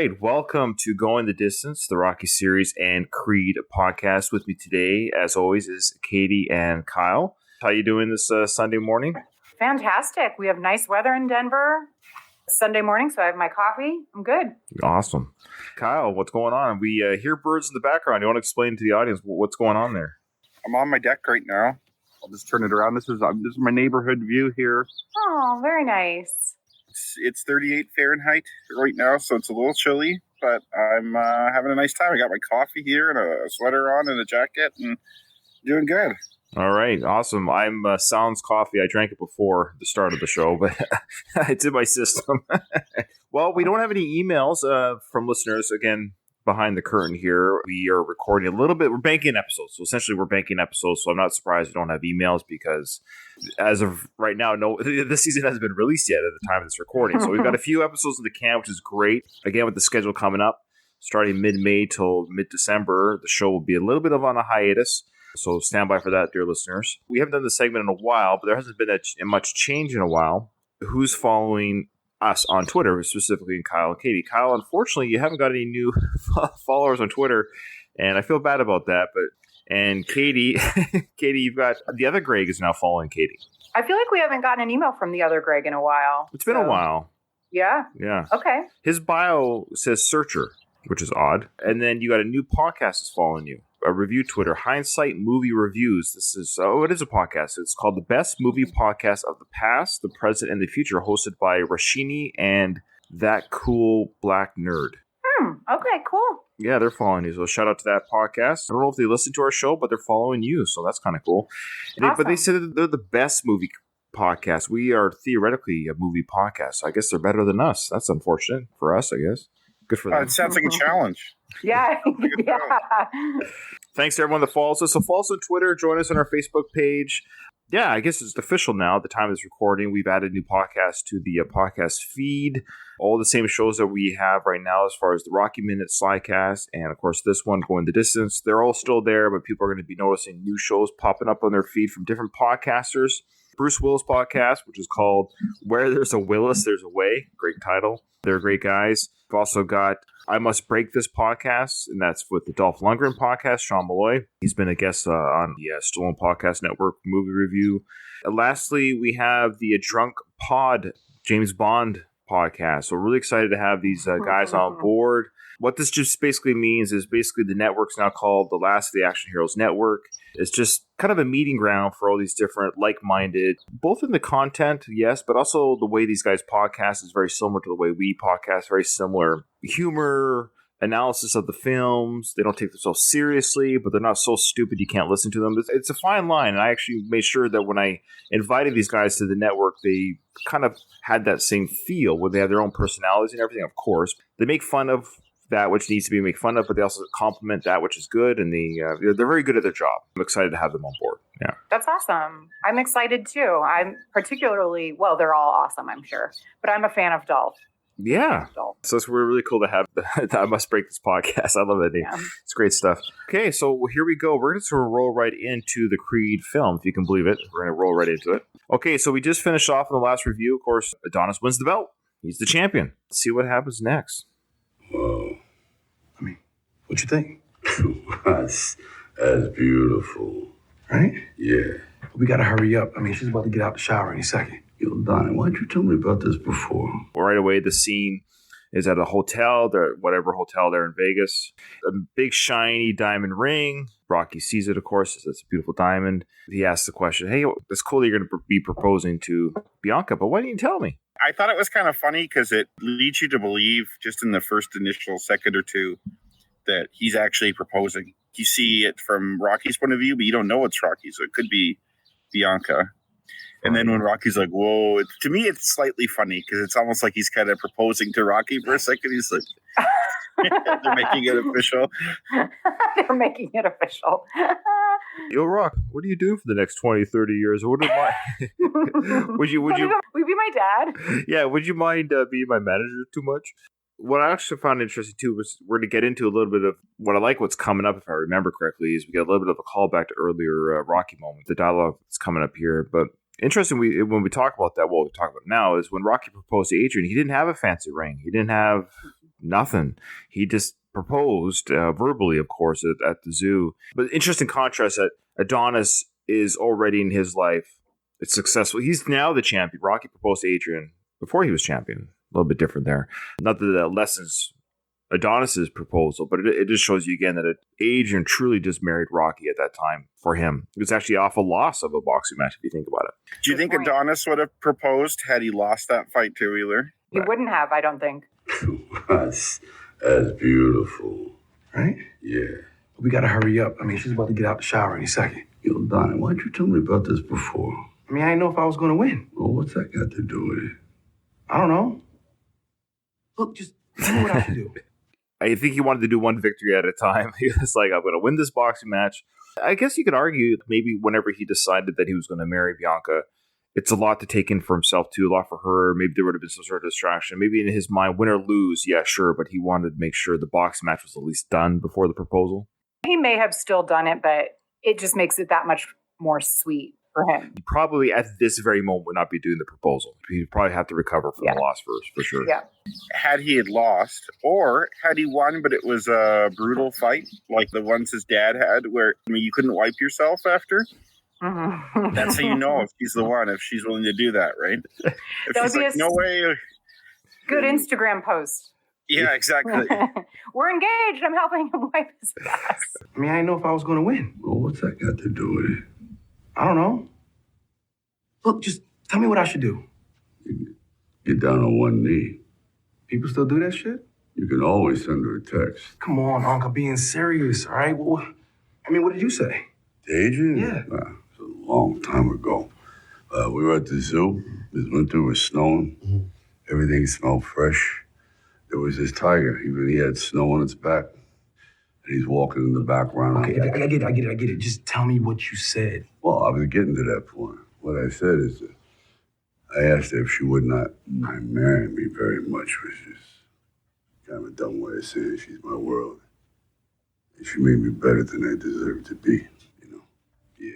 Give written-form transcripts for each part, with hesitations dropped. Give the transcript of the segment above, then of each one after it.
right. Welcome to Going the Distance, the Rocky series and Creed podcast. With me today, as always, is Katie and Kyle. How you doing this Sunday morning? Fantastic. We have nice weather in Denver. Sunday morning, so I have my coffee. I'm good. Awesome. Kyle, what's going on? We hear birds in the background. You want to explain to the audience what's going on there? I'm on my deck right now. I'll just turn it around. This is my neighborhood view here. Oh, very nice. It's 38 Fahrenheit right now, so it's a little chilly, but I'm having a nice time. I got my coffee here and a sweater on and a jacket and doing good. All right, awesome. I'm Sounds Coffee. I drank it before the start of the show, but it's in my system. Well, we don't have any emails from listeners. Again, behind the curtain here, we are recording a little bit. We're banking episodes. So essentially, we're banking episodes. So I'm not surprised we don't have emails because as of right now, this season hasn't been released yet at the time of this recording. So we've got a few episodes in the can, which is great. Again, with the schedule coming up, starting mid-May till mid-December, the show will be a little bit on a hiatus. So stand by for that, dear listeners. We haven't done the segment in a while, but there hasn't been much change in a while. Who's following us on Twitter, specifically Kyle and Katie? Kyle, unfortunately, you haven't got any new followers on Twitter, and I feel bad about that. And Katie, you've got the other Greg is now following Katie. I feel like we haven't gotten an email from the other Greg in a while. It's been a while. Yeah? Yeah. Okay. His bio says searcher, which is odd. And then you got a new podcast that's following you. A review Twitter, Hindsight Movie Reviews. This is, it is a podcast. It's called The Best Movie Podcast of the Past, the Present, and the Future, hosted by Rashini and That Cool Black Nerd. Okay, cool. Yeah, they're following you. So shout out to that podcast. I don't know if they listen to our show, but they're following you. So that's kind of cool. Awesome. But they said that they're the best movie podcast. We are theoretically a movie podcast. So I guess they're better than us. That's unfortunate for us, I guess. Good for them. It sounds like a challenge. Yeah. Yeah. Thanks to everyone that follows us. So follow us on Twitter. Join us on our Facebook page. Yeah, I guess it's official now. At the time of this recording, we've added new podcasts to the podcast feed. All the same shows that we have right now as far as the Rocky Minute, Slycast, and of course this one, Going the Distance. They're all still there, but people are going to be noticing new shows popping up on their feed from different podcasters. Bruce Willis podcast, which is called Where There's a Willis, There's a Way. Great title. They're great guys. We've also got I Must Break This podcast, and that's with the Dolph Lundgren podcast, Sean Malloy. He's been a guest on the Stallone Podcast Network movie review. And lastly, we have the Drunk Pod James Bond podcast. So we're really excited to have these guys on board. What this just basically means is basically the network's now called the Last of the Action Heroes Network. It's just kind of a meeting ground for all these different like-minded, both in the content, yes, but also the way these guys podcast is very similar to the way we podcast, very similar humor, analysis of the films. They don't take themselves seriously, but they're not so stupid you can't listen to them. It's a fine line, and I actually made sure that when I invited these guys to the network, they kind of had that same feel where they have their own personalities and everything, of course. They make fun of that which needs to be made fun of, but they also compliment that which is good, and they're very good at their job. I'm excited to have them on board. Yeah, that's awesome. I'm excited too. I'm particularly, well, they're all awesome, I'm sure, but I'm a fan of Dolph. Yeah, so it's really cool to have I Must Break This podcast. I love that name. Yeah. It's great stuff. Okay, so here we go. We're just going to roll right into the Creed film, if you can believe it. We're going to roll right into it. Okay, so we just finished off in the last review. Of course, Adonis wins the belt. He's the champion. Let's see what happens next. Whoa. I mean, what you think? that's beautiful. Right? Yeah. We got to hurry up. I mean, she's about to get out the shower any second. Yo, Donnie, why'd you tell me about this before? Right away, the scene is at a hotel, whatever hotel there in Vegas. A big, shiny diamond ring. Rocky sees it, of course. It's a beautiful diamond. He asks the question, hey, it's cool that you're going to be proposing to Bianca, but why didn't you tell me? I thought it was kind of funny because it leads you to believe just in the first initial second or two that he's actually proposing. You see it from Rocky's point of view, but you don't know it's Rocky, so it could be Bianca. And then when Rocky's like, whoa, to me, it's slightly funny because it's almost like he's kind of proposing to Rocky for a second. He's like, they're making it official. They're making it official. Yo, Rock, what do you do for the next 20, 30 years? Would you be my dad? Yeah, would you mind being my manager too much? What I actually found interesting too was we're to get into a little bit of what I like what's coming up, if I remember correctly, is we get a little bit of a callback to earlier Rocky moment, the dialogue that's coming up here. But interesting, when we talk about that, what we talk about now is when Rocky proposed to Adrian, he didn't have a fancy ring. He didn't have nothing. He just proposed verbally, of course, at the zoo. But interesting contrast that Adonis is already in his life. It's successful. He's now the champion. Rocky proposed to Adrian before he was champion. A little bit different there. Not that that lessens Adonis's proposal, but it just shows you again that Adrian truly just married Rocky at that time for him. It was actually off a loss of a boxing match, if you think about it. Do you think Adonis would have proposed had he lost that fight to Wheeler? He wouldn't have, I don't think. That's beautiful. Right? Yeah. We gotta hurry up. I mean, she's about to get out the shower any second. Yo, Donnie, why'd you tell me about this before? I mean, I didn't know if I was gonna win. Well, what's that got to do with it? I don't know. Look, just tell me what I should do. I think he wanted to do one victory at a time. He was like, I'm going to win this boxing match. I guess you could argue maybe whenever he decided that he was going to marry Bianca, it's a lot to take in for himself too, a lot for her. Maybe there would have been some sort of distraction. Maybe in his mind, win or lose, yeah, sure, but he wanted to make sure the boxing match was at least done before the proposal. He may have still done it, but it just makes it that much more sweet for him. He probably at this very moment would not be doing the proposal. He'd probably have to recover from the loss first, for sure. Yeah. Had he had lost, or had he won, but it was a brutal fight, like the ones his dad had, where you couldn't wipe yourself after. Mm-hmm. That's how you know if she's the one, if she's willing to do that, right? If that she's would be like, no way. Good Instagram post. Yeah, exactly. We're engaged. I'm helping him wipe his ass. I mean, I didn't know if I was gonna win. Well, what's that got to do with it? I don't know. Look, just tell me what I should do. Get down on one knee. People still do that shit? You can always send her a text. Come on, Uncle, being serious, all right? Well, I mean, what did you say? To Adrian? Yeah. It was a long time ago. We were at the zoo. This winter was snowing. Mm-hmm. Everything smelled fresh. There was this tiger. He had snow on its back. And he's walking in the background. Okay, I get it. Just tell me what you said. Well, I was getting to that point. What I said is that I asked her if she would not mind marrying me very much, which is kind of a dumb way of saying she's my world. And she made me better than I deserve to be, you know? Yeah.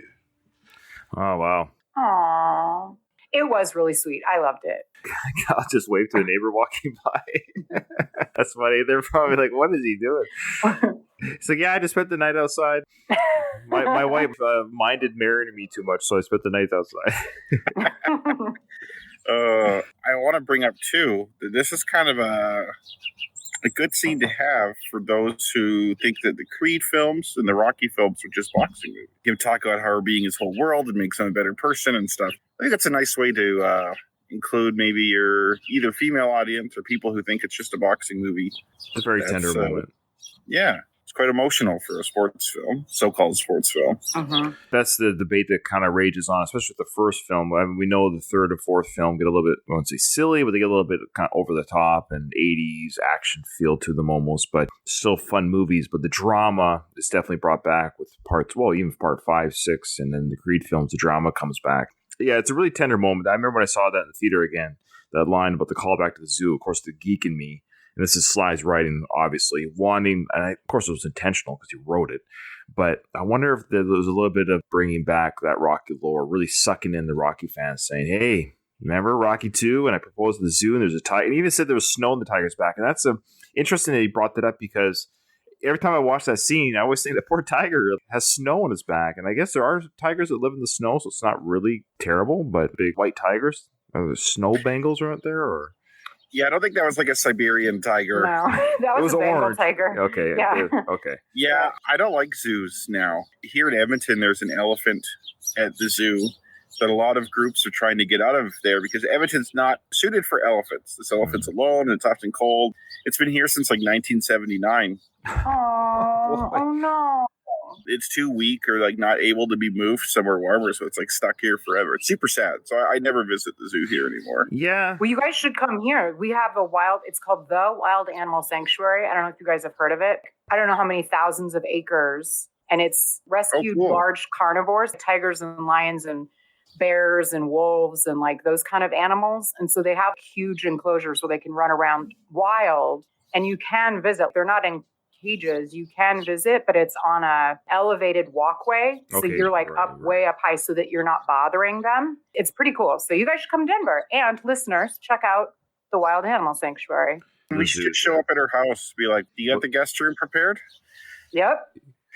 Oh, wow. Aww. It was really sweet. I loved it. I'll just wave to a neighbor walking by. That's funny. They're probably like, what is he doing? He's like, yeah, I just spent the night outside. My wife minded marrying me too much, so I spent the night outside. I want to bring up, too, that this is kind of a good scene to have for those who think that the Creed films and the Rocky films are just boxing movies. Him talk about her being his whole world and makes him a better person and stuff. I think that's a nice way to include maybe your either female audience or people who think it's just a boxing movie. It's a very tender moment. Yeah. It's quite emotional for a sports film, so-called sports film. Mm-hmm. That's the debate that kind of rages on, especially with the first film. I mean, we know the third and fourth film get a little bit, I won't say silly, but they get a little bit kind of over the top and 80s action feel to them almost, but still fun movies. But the drama is definitely brought back with parts, well, even part 5, 6, and then the Creed films, the drama comes back. Yeah, it's a really tender moment. I remember when I saw that in the theater again, that line about the callback to the zoo, of course, the geek in me. And this is Sly's writing, obviously, wanting, and of course it was intentional because he wrote it, but I wonder if there was a little bit of bringing back that Rocky lore, really sucking in the Rocky fans, saying, hey, remember Rocky 2? And I proposed to the zoo, and there's a tiger. And he even said there was snow in the tiger's back. And that's interesting that he brought that up because every time I watch that scene, I always think that poor tiger has snow on his back. And I guess there are tigers that live in the snow, so it's not really terrible, but big white tigers, are there snow Bengals out there, or... Yeah, I don't think that was like a Siberian tiger. No, that was a Bengal orange tiger. Okay. Yeah. Okay. Yeah, I don't like zoos now. Here in Edmonton, there's an elephant at the zoo that a lot of groups are trying to get out of there because Edmonton's not suited for elephants. This elephant's alone and it's often cold. It's been here since like 1979. Oh no. It's too weak or like not able to be moved somewhere warmer, so it's like stuck here forever. It's super sad. So I never visit the zoo here anymore. Yeah. Well, you guys should come here. We have it's called the Wild Animal Sanctuary. I don't know if you guys have heard of it. I don't know how many thousands of acres. And it's rescued large carnivores, tigers and lions and bears and wolves and like those kind of animals. And so they have huge enclosures where they can run around wild and you can visit. They're not in cages. You can visit, but it's on a elevated walkway. So you're like way up high so that you're not bothering them. It's pretty cool. So you guys should come to Denver. And listeners, check out the Wild Animal Sanctuary. We should just show up at her house. Be like, "Do you have the guest room prepared?" Yep.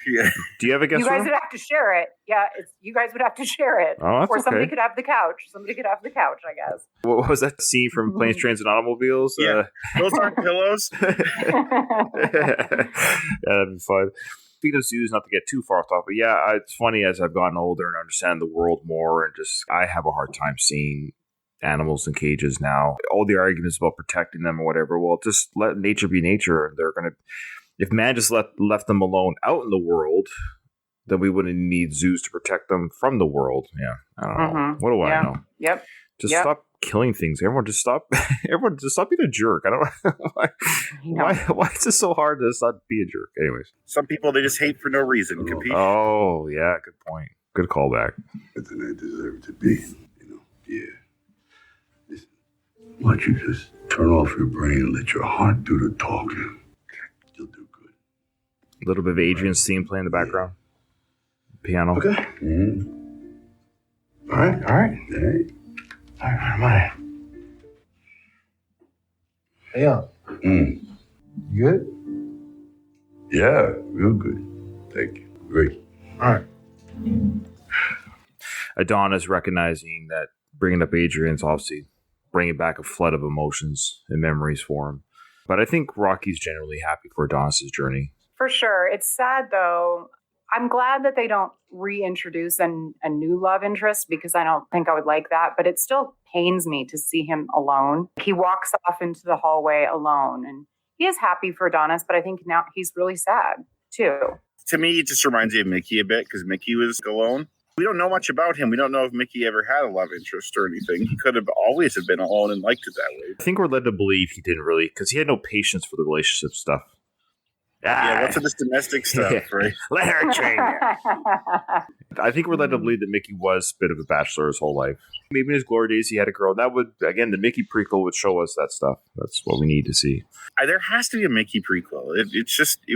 Yeah. Do you have a guest You guys room? would have to share it. Yeah, you guys would have to share it. Oh, that's or somebody okay. could have the couch. Somebody could have the couch, I guess. What was that scene from Planes, Trains, and Automobiles? Yeah. Those aren't pillows. Yeah, that'd be fun. Speaking of zoos, not to get too far off topic, but yeah, it's funny as I've gotten older and understand the world more, and just I have a hard time seeing animals in cages now. All the arguments about protecting them or whatever, well, just let nature be nature. They're gonna, if man just left them alone out in the world, then we wouldn't need zoos to protect them from the world. Yeah, I don't know. What do I know? Yep. Just stop killing things. Everyone just stop. Everyone just stop being a jerk. I don't know why is it so hard to just not be a jerk. Anyways, some people they just hate for no reason. Capiche? Oh yeah, good point. Good callback. But then they deserve to be. Yeah. Listen, why don't you just turn off your brain and let your heart do the talking? You'll do good. A little bit of Adrian's theme playing in the background. Piano. Okay. Mm-hmm. All right. All right, I'm on it. Hey, you good? Yeah, real good. Thank you. Great. All right. Adonis recognizing that bringing up Adrian's obviously bringing back a flood of emotions and memories for him. But I think Rocky's generally happy for Adonis' journey. For sure. It's sad, though. I'm glad that they don't reintroduce a new love interest because I don't think I would like that. But it still pains me to see him alone. He walks off into the hallway alone. And he is happy for Adonis, but I think now he's really sad, too. To me, it just reminds me of Mickey a bit because Mickey was alone. We don't know much about him. We don't know if Mickey ever had a love interest or anything. He could have always have been alone and liked it that way. I think we're led to believe he didn't really, because he had no patience for the relationship stuff. Yeah, what's with this domestic stuff, right? Let her train you. I think we're led to believe that Mickey was a bit of a bachelor his whole life. Maybe in his glory days he had a girl. That would, again, the Mickey prequel would show us that stuff. That's what we need to see. There has to be a Mickey prequel. It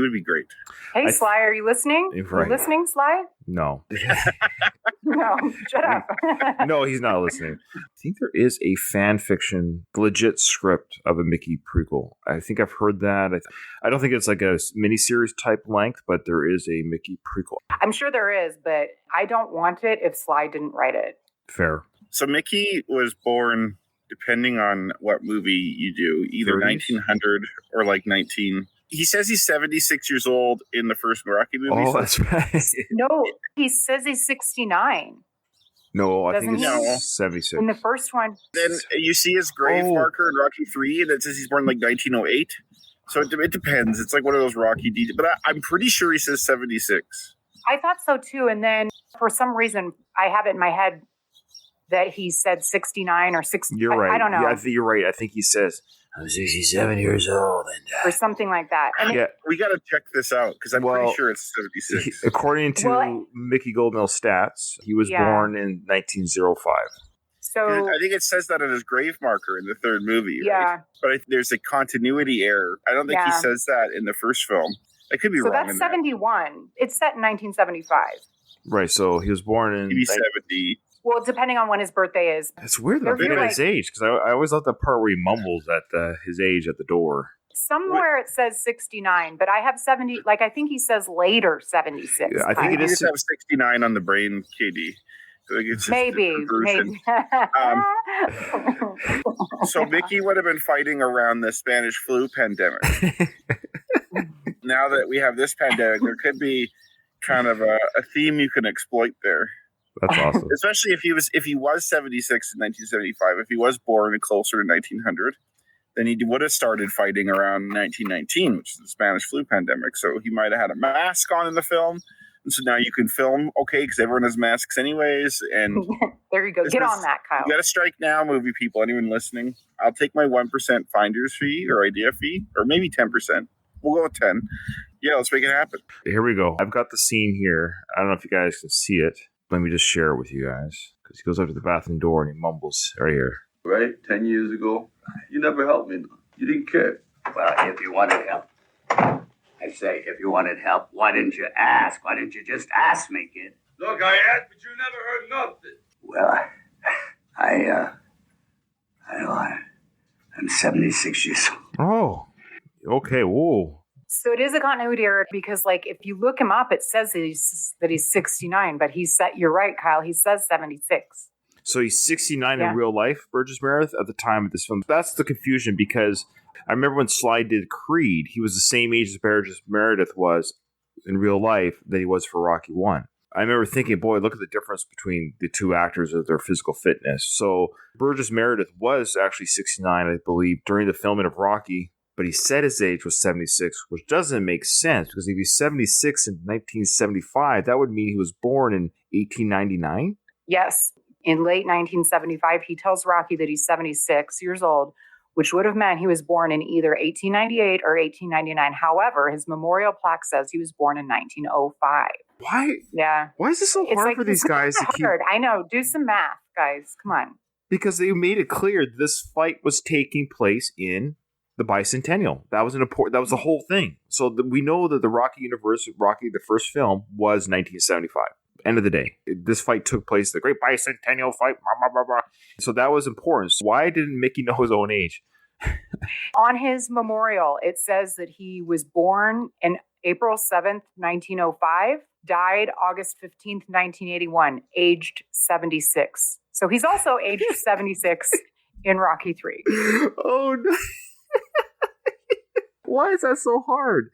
would be great. Hey, Sly, are you listening? Right. You listening, Sly? No. No, shut up. No, he's not listening. I think there is a fan fiction, legit script of a Mickey prequel. I think I've heard that. I don't think it's like a miniseries type length, but there is a Mickey prequel. I'm sure there is, but I don't want it if Sly didn't write it. Fair. So Mickey was born, depending on what movie you do, either 30s? 1900 or like 19... He says he's 76 years old in the first Rocky movie. Oh, that's right. No, he says he's 69. No, I think Doesn't it's 76. In the first one. Then you see his grave marker in Rocky 3, and it says he's born like 1908. So it depends. It's like one of those Rocky details. But I'm pretty sure he says 76. I thought so too. And then for some reason, I have it in my head that he said 69 or 60. You're right. I don't know. Yeah, I think you're right. I think he says, I'm 67 years old. And, or something like that. And yeah. We got to check this out because I'm pretty sure it's 76. According to Mickey Goldmill's stats, he was born in 1905. So I think it says that on his grave marker in the third movie. Yeah. Right? But there's a continuity error. I don't think he says that in the first film. I could be wrong. So that's 71. It's set in 1975. Right. So he was born in... Maybe 70. Well, depending on when his birthday is. It's weird that I'm thinking his age, because I always love the part where he mumbles at his age at the door. Somewhere it says 69, but I have 70. Like, I think he says later 76. Yeah, I think it is. You just have 69 on the brain, KD. So it's maybe. So Mickey would have been fighting around the Spanish flu pandemic. Now that we have this pandemic, there could be kind of a theme you can exploit there. That's awesome. Especially if he was 76 in 1975, if he was born closer to 1900, then he would have started fighting around 1919, which is the Spanish flu pandemic. So he might have had a mask on in the film. And so now you can film, okay, because everyone has masks anyways. And there you go. Get on that, Kyle. You got to strike now, movie people. Anyone listening? I'll take my 1% finder's fee or idea fee, or maybe 10%. We'll go with 10. Yeah, let's make it happen. Here we go. I've got the scene here. I don't know if you guys can see it. Let me just share it with you guys. Because he goes up to the bathroom door and he mumbles right here. Right? 10 years ago, you never helped me. You didn't care. Well, if you wanted help. I say, if you wanted help, why didn't you ask? Why didn't you just ask me, kid? Look, I asked, but you never heard nothing. Well, I'm 76 years old. Oh, okay. Whoa. So it is a continuity error because, like, if you look him up, it says that he's 69, but you're right, Kyle. He says 76. So he's 69 in real life, Burgess Meredith, at the time of this film. That's the confusion because I remember when Sly did Creed, he was the same age as Burgess Meredith was in real life that he was for Rocky 1. I remember thinking, boy, look at the difference between the two actors of their physical fitness. So Burgess Meredith was actually 69, I believe, during the filming of Rocky, but he said his age was 76, which doesn't make sense because if he's 76 in 1975, that would mean he was born in 1899? Yes. In late 1975, he tells Rocky that he's 76 years old, which would have meant he was born in either 1898 or 1899. However, his memorial plaque says he was born in 1905. Why? Yeah. Why is this so hard for these guys to keep? I know. Do some math, guys. Come on. Because they made it clear this fight was taking place in the bicentennial. That was that was the whole thing. So we know that the Rocky universe, Rocky, the first film, was 1975. End of the day, this fight took place, the Great Bicentennial Fight. Blah, blah, blah, blah. So that was important. So why didn't Mickey know his own age? On his memorial, it says that he was born in April 7th, 1905, died August 15th, 1981, aged 76. So he's also aged 76 in Rocky 3. Oh, no. Why is that so hard?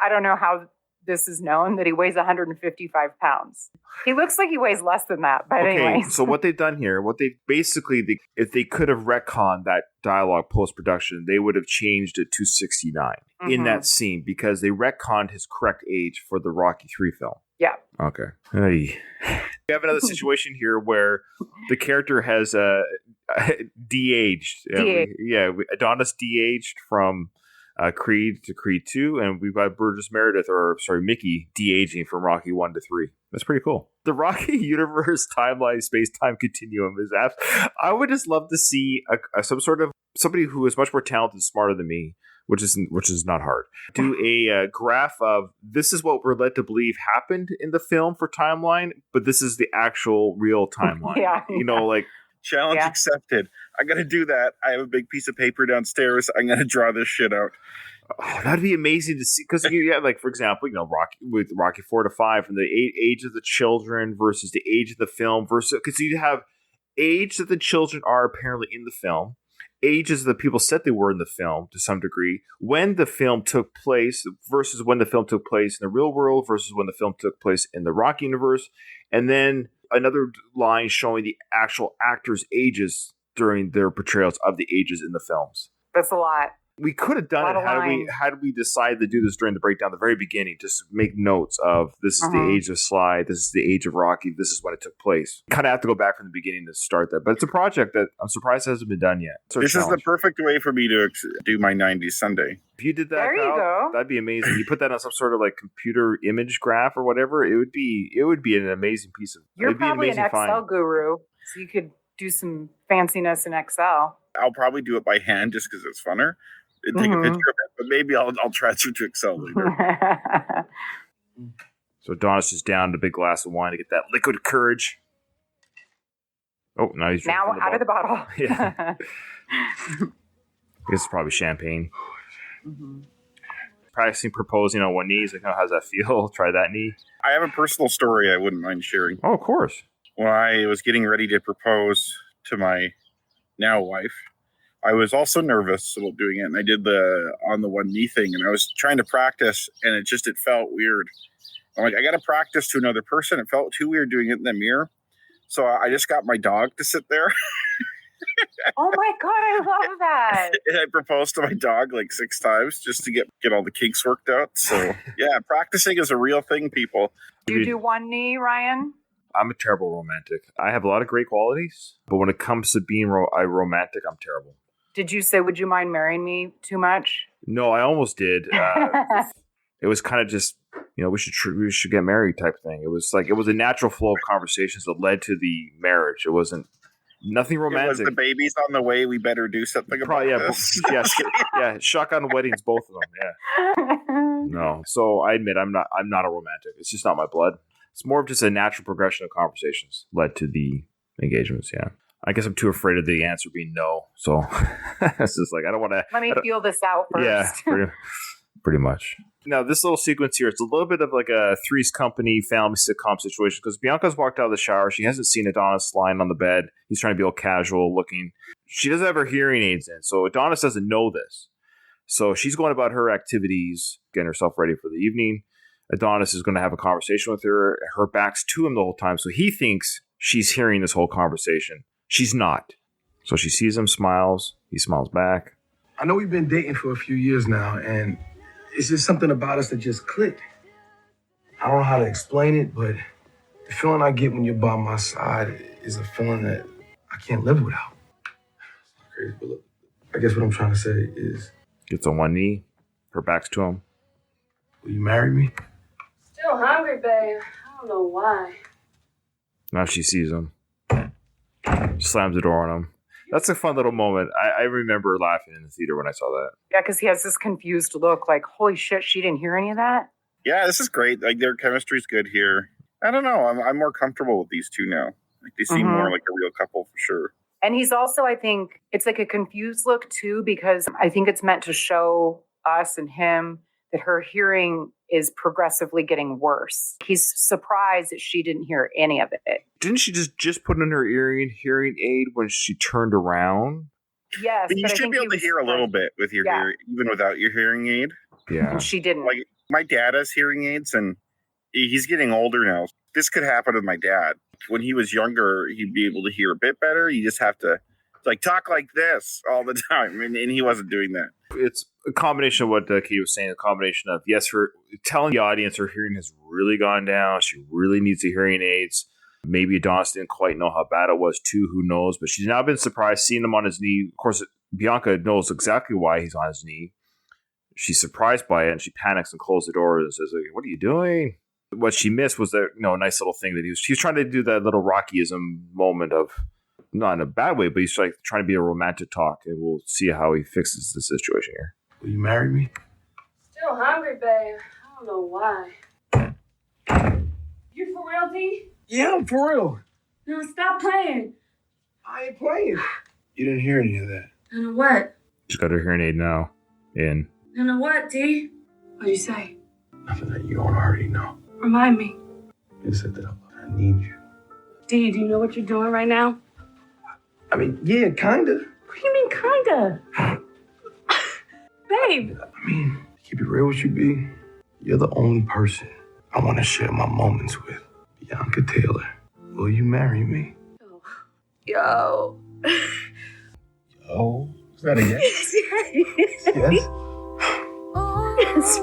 I don't know how this is known, that he weighs 155 pounds. He looks like he weighs less than that, but anyway. So what they've done here, if they could have retconned that dialogue post-production, they would have changed it to 69 in that scene because they retconned his correct age for the Rocky 3 film. Yeah. Okay. Hey. We have another situation here where the character has de-aged. Adonis de-aged from Creed to Creed 2, and we've got Mickey de-aging from Rocky 1 to 3. That's pretty cool. The Rocky universe timeline space-time continuum is I would just love to see some sort of somebody who is much more talented and smarter than me, which is not hard. Do a graph of this is what we're led to believe happened in the film for timeline, but this is the actual real timeline. Challenge accepted. I got to do that. I have a big piece of paper downstairs. I'm going to draw this shit out. Oh, that'd be amazing to see. Because for example, Rocky 4 to 5, and the age of the children versus the age of the film versus because you have age that the children are apparently in the film, ages that people said they were in the film to some degree, when the film took place versus when the film took place in the real world versus when the film took place in the Rocky universe, and then another line showing the actual actors' ages during their portrayals of the ages in the films. That's a lot. We could have done it had we decided to do this during the breakdown at the very beginning, just make notes of this is the age of Sly, this is the age of Rocky, this is when it took place. Kind of have to go back from the beginning to start that. But it's a project that I'm surprised hasn't been done yet. This is the perfect way for me to do my 90s Sunday. If you did that, there you go. That'd be amazing. You put that on some sort of like computer image graph or whatever, it would be an amazing piece of. You're probably an Excel guru, so you could do some fanciness in Excel. I'll probably do it by hand just because it's funner. And take a picture of it, but maybe I'll transfer to Excel later. So Adonis is down a big glass of wine to get that liquid courage. Oh, now he's drinking out of the bottle. Yeah, I guess it's probably champagne. Practicing proposing on one knee. Like, how's that feel? Try that knee. I have a personal story I wouldn't mind sharing. Oh, of course. When I was getting ready to propose to my now wife, I was also nervous about doing it, and I did the on the one knee thing, and I was trying to practice, and it felt weird. I'm like, I got to practice to another person. It felt too weird doing it in the mirror, so I just got my dog to sit there. Oh my God, I love that! And I proposed to my dog like 6 times just to get all the kinks worked out. So yeah, practicing is a real thing, people. Do you do one knee, Ryan? I'm a terrible romantic. I have a lot of great qualities, but when it comes to being a romantic, I'm terrible. Did you say, would you mind marrying me too much? No, I almost did. It was kind of just, we should get married type thing. It was a natural flow of conversations that led to the marriage. It wasn't nothing romantic. It was the baby's on the way. We better do something about this. Yeah. Shotgun weddings, both of them. Yeah. No. So I admit I'm not a romantic. It's just not my blood. It's more of just a natural progression of conversations led to the engagements. Yeah. I guess I'm too afraid of the answer being no. So it's just like, I don't want to. Let me feel this out first. Yeah, pretty much. Now, this little sequence here, it's a little bit of like a Three's Company family sitcom situation because Bianca's walked out of the shower. She hasn't seen Adonis lying on the bed. He's trying to be all casual looking. She doesn't have her hearing aids in, so Adonis doesn't know this. So she's going about her activities, getting herself ready for the evening. Adonis is going to have a conversation with her. Her back's to him the whole time, so he thinks she's hearing this whole conversation. She's not. So she sees him, smiles. He smiles back. I know we've been dating for a few years now, and it's just something about us that just clicked. I don't know how to explain it, but the feeling I get when you're by my side is a feeling that I can't live without. It's crazy, but look, I guess what I'm trying to say is... Gets on one knee. Her back's to him. Will you marry me? Still hungry, babe. I don't know why. Now she sees him. Slams the door on him. That's a fun little moment. I remember laughing in the theater when I saw that. Yeah, because he has this confused look like, holy shit, she didn't hear any of that? Yeah, this is great. Like, their chemistry's good here. I don't know. I'm more comfortable with these two now. Like, they seem more like a real couple for sure. And he's also, I think, it's like a confused look too, because I think it's meant to show us and him that her hearing is progressively getting worse. He's surprised that she didn't hear any of it. Didn't she just put in her hearing aid when she turned around? Yes. But you should be able to hear a little bit with your hearing, even without your hearing aid. Yeah. And she didn't. Like, my dad has hearing aids, and he's getting older now. This could happen with my dad. When he was younger, he'd be able to hear a bit better. You just have to, like, talk like this all the time. And he wasn't doing that. It's a combination of what Katie was saying, a combination of, yes, her telling the audience her hearing has really gone down. She really needs the hearing aids. Maybe Adonis didn't quite know how bad it was, too. Who knows? But she's now been surprised seeing him on his knee. Of course, Bianca knows exactly why he's on his knee. She's surprised by it, and she panics and closes the door and says, like, what are you doing? What she missed was that, nice little thing that he was trying to do that little Rockyism moment of, not in a bad way, but he's like trying to be a romantic talk, and we'll see how he fixes the situation here. Will you marry me? Still hungry, babe. I don't know why. You for real, D? Yeah, I'm for real. No, stop playing. I ain't playing. You didn't hear any of that. I know what? She's got her hearing aid now. In. I know what, D? What'd you say? Nothing that you don't already know. Remind me. You said that I need you. D, do you know what you're doing right now? I mean, yeah, kinda. What do you mean, kinda? Babe. I mean, to keep it real with you, B, you're the only person I want to share my moments with. Bianca Taylor, will you marry me? Yo. Yo? Is that a yes? Yes? Yes.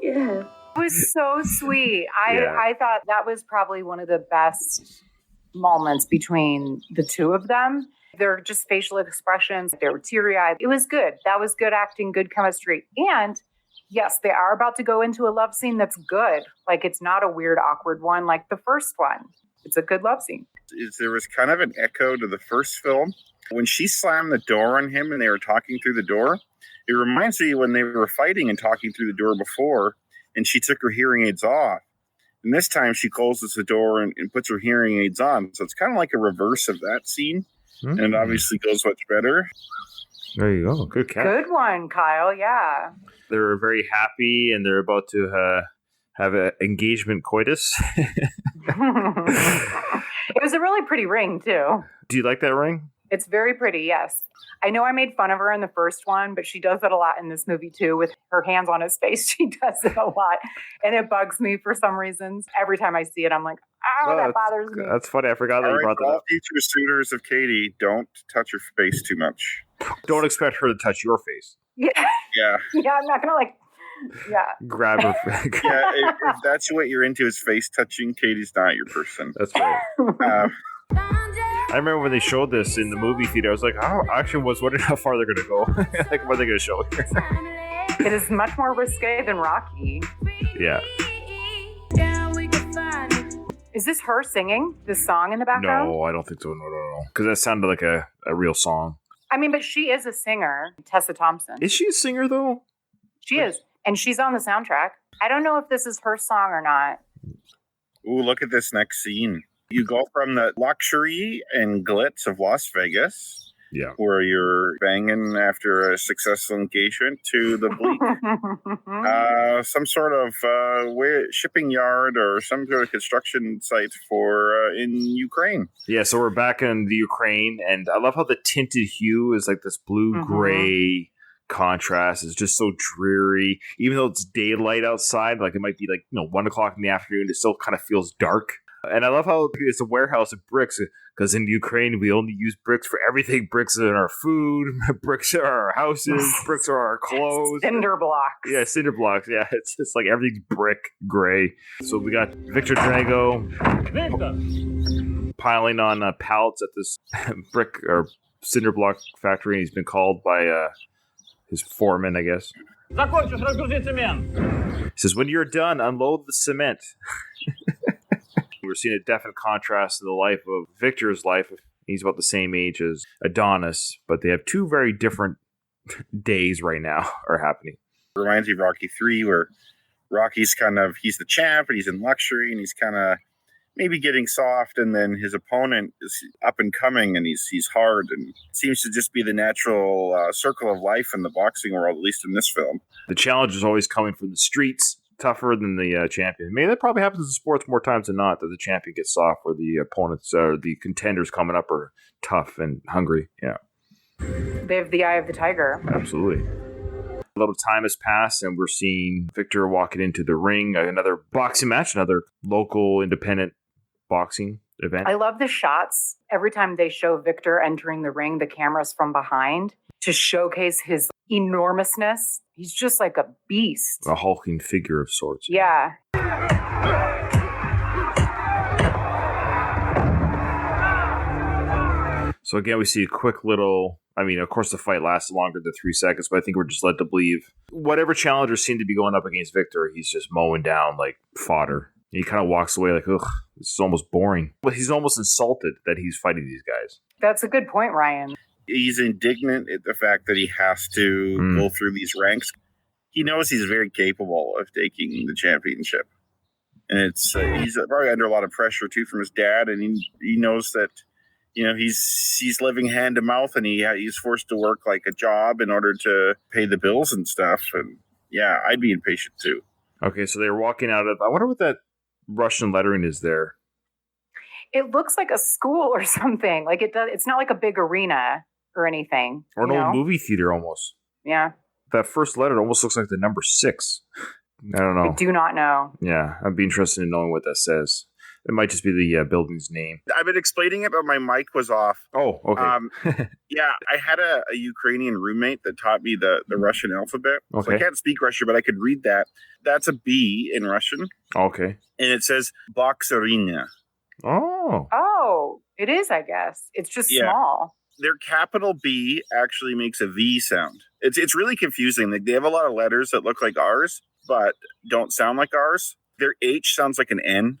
Yeah. It was so sweet. I thought that was probably one of the best moments between the two of them. Their just facial expressions, they were teary-eyed. It was good. That was good acting, good chemistry. And yes, they are about to go into a love scene that's good. Like, it's not a weird, awkward one like the first one. It's a good love scene. There was kind of an echo to the first film. When she slammed the door on him and they were talking through the door, it reminds me when they were fighting and talking through the door before, and she took her hearing aids off. And this time she closes the door and puts her hearing aids on. So it's kind of like a reverse of that scene. And it obviously goes much better. There you go. Good catch. Good one, Kyle. Yeah. They're very happy, and they're about to have an engagement coitus. It was a really pretty ring, too. Do you like that ring? It's very pretty, yes. I know I made fun of her in the first one, but she does it a lot in this movie, too, with her hands on his face. She does it a lot, and it bugs me for some reasons. Every time I see it, I'm like, that bothers me. That's funny. I forgot that you brought that up. All future suitors of Katie, don't touch her face too much. Don't expect her to touch your face. Yeah. Yeah, I'm not going to, grab her. If that's what you're into is face touching, Katie's not your person. That's right. I remember when they showed this in the movie theater, I was like, I actually was wondering how far they're going to go. Like, what are they going to show here? It is much more risque than Rocky. Yeah. Is this her singing this song in the background? No, I don't think so. No. Because that sounded like a real song. I mean, but she is a singer, Tessa Thompson. Is she a singer, though? She is. And she's on the soundtrack. I don't know if this is her song or not. Ooh, look at this next scene. You go from the luxury and glitz of Las Vegas, where you're banging after a successful engagement, to the bleak, some sort of shipping yard or some sort of construction site for in Ukraine. Yeah, so we're back in the Ukraine, and I love how the tinted hue is like this blue-gray contrast. Is just so dreary. Even though it's daylight outside, like it might be like 1 o'clock in the afternoon, it still kind of feels dark. And I love how it's a warehouse of bricks, because in Ukraine, we only use bricks for everything. Bricks are in our food, bricks are our houses, bricks are our clothes. Cinder blocks. Yeah, cinder blocks. Yeah, it's like everything's brick gray. So we got Victor Drago piling on pallets at this brick or cinder block factory. And he's been called by his foreman, I guess. He says, when you're done, unload the cement. We're seeing a definite contrast to the life of Victor's life. He's about the same age as Adonis, but they have two very different days right now are happening. It reminds me of Rocky 3, where Rocky's he's the champ, and he's in luxury, and he's kind of maybe getting soft, and then his opponent is up and coming, and he's hard, and it seems to just be the natural circle of life in the boxing world, at least in this film. The challenge is always coming from the streets, tougher than the champion. Maybe that probably happens in sports more times than not, that the champion gets soft, where the opponents or the contenders coming up are tough and hungry. Yeah, they have the eye of the tiger. Absolutely. A little time has passed, and we're seeing Victor walking into the ring. Another boxing match, another local independent boxing event. I love the shots. Every time they show Victor entering the ring, the camera's from behind to showcase his enormousness. He's just like a beast. A hulking figure of sorts. Yeah. So again, we see a quick little... I mean, of course, the fight lasted longer than 3 seconds, but I think we're just led to believe whatever challengers seem to be going up against Victor, he's just mowing down like fodder. He kind of walks away like, ugh, this is almost boring. But he's almost insulted that he's fighting these guys. That's a good point, Ryan. He's indignant at the fact that he has to go through these ranks. He knows he's very capable of taking the championship. And it's he's probably under a lot of pressure, too, from his dad. And he knows that, he's living hand to mouth, and he's forced to work like a job in order to pay the bills and stuff. And yeah, I'd be impatient, too. Okay, so they're walking out of... I wonder what that Russian lettering is there. It looks like a school or something. Like it does. It's not like a big arena or anything. Or an old movie theater almost. Yeah. That first letter almost looks like the number 6. I don't know. I do not know. Yeah, I'd be interested in knowing what that says. It might just be the building's name. I've been explaining it, but my mic was off. Oh, okay. Yeah, I had a Ukrainian roommate that taught me the Russian alphabet. Okay. So I can't speak Russian, but I could read that. That's a B in Russian. Okay. And it says boxerina. Oh, it is, I guess. It's just small. Their capital B actually makes a V sound. It's really confusing. They have a lot of letters that look like ours, but don't sound like ours. Their H sounds like an N.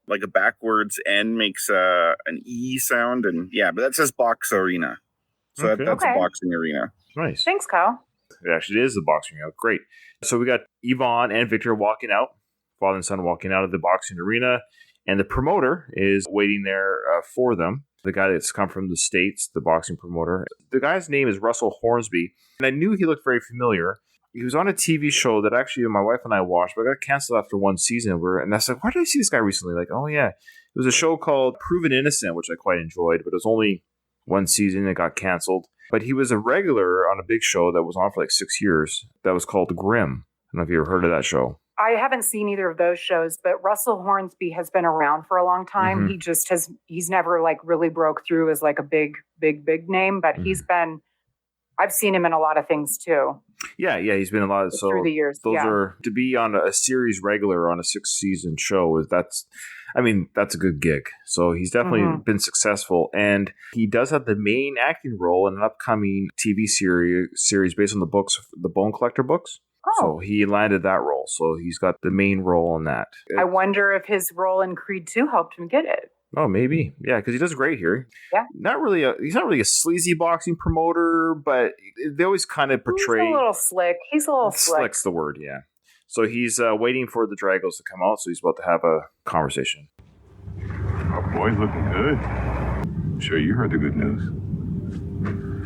Like a backwards N makes an E sound. And yeah, but that says box arena. So that's a boxing arena. Nice. Thanks, Kyle. It actually is the boxing arena. Great. So we got Yvonne and Victor walking out, father and son walking out of the boxing arena. And the promoter is waiting there for them. The guy that's come from the States, the boxing promoter. The guy's name is Russell Hornsby. And I knew he looked very familiar. He was on a TV show that actually my wife and I watched, but got canceled after one season. And I was like, why did I see this guy recently? Like, oh yeah. It was a show called Proven Innocent, which I quite enjoyed, but it was only one season. It got canceled. But he was a regular on a big show that was on for like 6 years. That was called Grimm. I don't know if you ever heard of that show. I haven't seen either of those shows, but Russell Hornsby has been around for a long time. Mm-hmm. He just he's never like really broke through as like a big name, but I've seen him in a lot of things too. Yeah, he's been in a lot of through the years. Those are to be on a series regular on a 6-season show that's a good gig. So he's definitely been successful, and he does have the main acting role in an upcoming TV series based on the books, the Bone Collector books. Oh. So he landed that role. So he's got the main role in that. I wonder if his role in Creed 2 helped him get it. Oh, maybe. Yeah, because he does great here. Yeah. He's not really a sleazy boxing promoter, but they always kind of portray... He's a little slick. Slick's the word, yeah. So he's waiting for the Dragos to come out, so he's about to have a conversation. Our boy's looking good. I'm sure you heard the good news.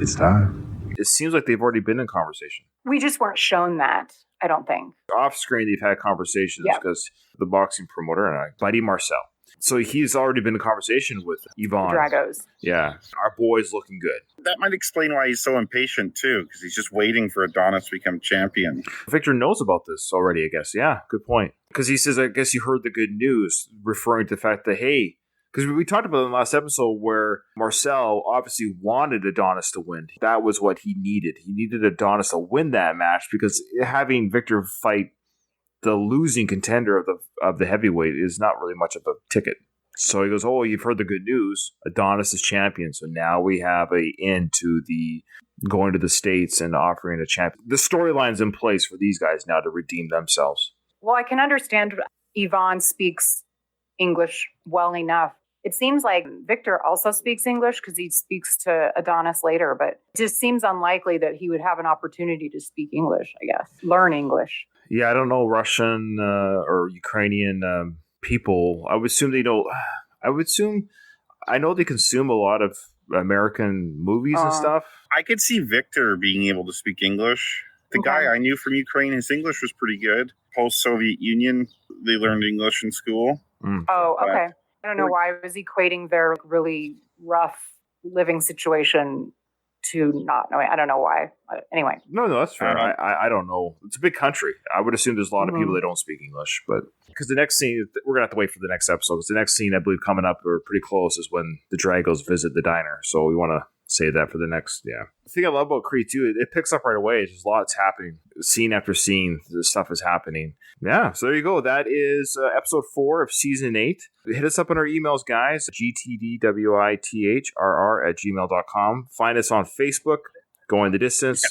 It's time. It seems like they've already been in conversation. We just weren't shown that, I don't think. Off screen, they've had conversations because the boxing promoter and Buddy Marcel. So he's already been in conversation with Yvonne. The Dragos. Yeah. Our boy's looking good. That might explain why he's so impatient, too, because he's just waiting for Adonis to become champion. Victor knows about this already, I guess. Yeah, good point. Because he says, I guess you heard the good news, referring to the fact that, hey, because we talked about it in the last episode where Marcel obviously wanted Adonis to win. That was what he needed. He needed Adonis to win that match because having Victor fight the losing contender of the heavyweight is not really much of a ticket. So he goes, oh, you've heard the good news. Adonis is champion. So now we have an end to the going to the States and offering a champion. The storyline's in place for these guys now to redeem themselves. Well, I can understand Yvonne speaks English well enough. It seems like Victor also speaks English because he speaks to Adonis later, but it just seems unlikely that he would have an opportunity to speak English, I guess. Learn English. Yeah, I don't know Russian or Ukrainian people. I would assume they don't. I know they consume a lot of American movies and stuff. I could see Victor being able to speak English. The guy I knew from Ukraine, his English was pretty good. Post-Soviet Union, they learned English in school. Oh, okay. I don't know why I was equating their really rough living situation to not knowing. I don't know why. Anyway. No, that's fair. I don't know. It's a big country. I would assume there's a lot of people that don't speak English. But because the next scene, we're going to have to wait for the next episode. Because the next scene, I believe, coming up or pretty close is when the Dragos visit the diner. So we want to save that for the next, The thing I love about Creed 2, it picks up right away. There's lots happening. Scene after scene, this stuff is happening. Yeah, so there you go. That is episode 4 of season 8. Hit us up on our emails, guys. gtdwithrr@gmail.com. Find us on Facebook, Going the Distance.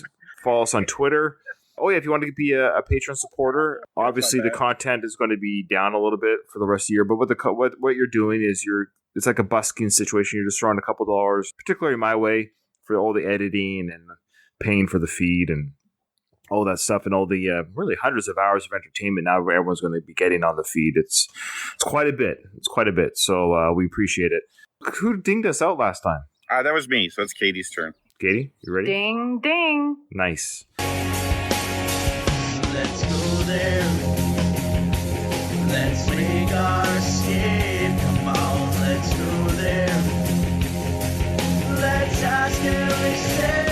Follow us on Twitter. Oh, yeah, if you want to be a patron supporter, obviously the content is going to be down a little bit for the rest of the year. But what you're doing is it's like a busking situation. You're just throwing a couple dollars, particularly my way, for all the editing and paying for the feed and all that stuff and all the really hundreds of hours of entertainment now everyone's going to be getting on the feed. It's quite a bit. It's quite a bit. So we appreciate it. Who dinged us out last time? That was me. So it's Katie's turn. Katie, you ready? Ding, ding. Nice. Let's go there. Let's make our escape. Come on, let's go there. Let's ask every step.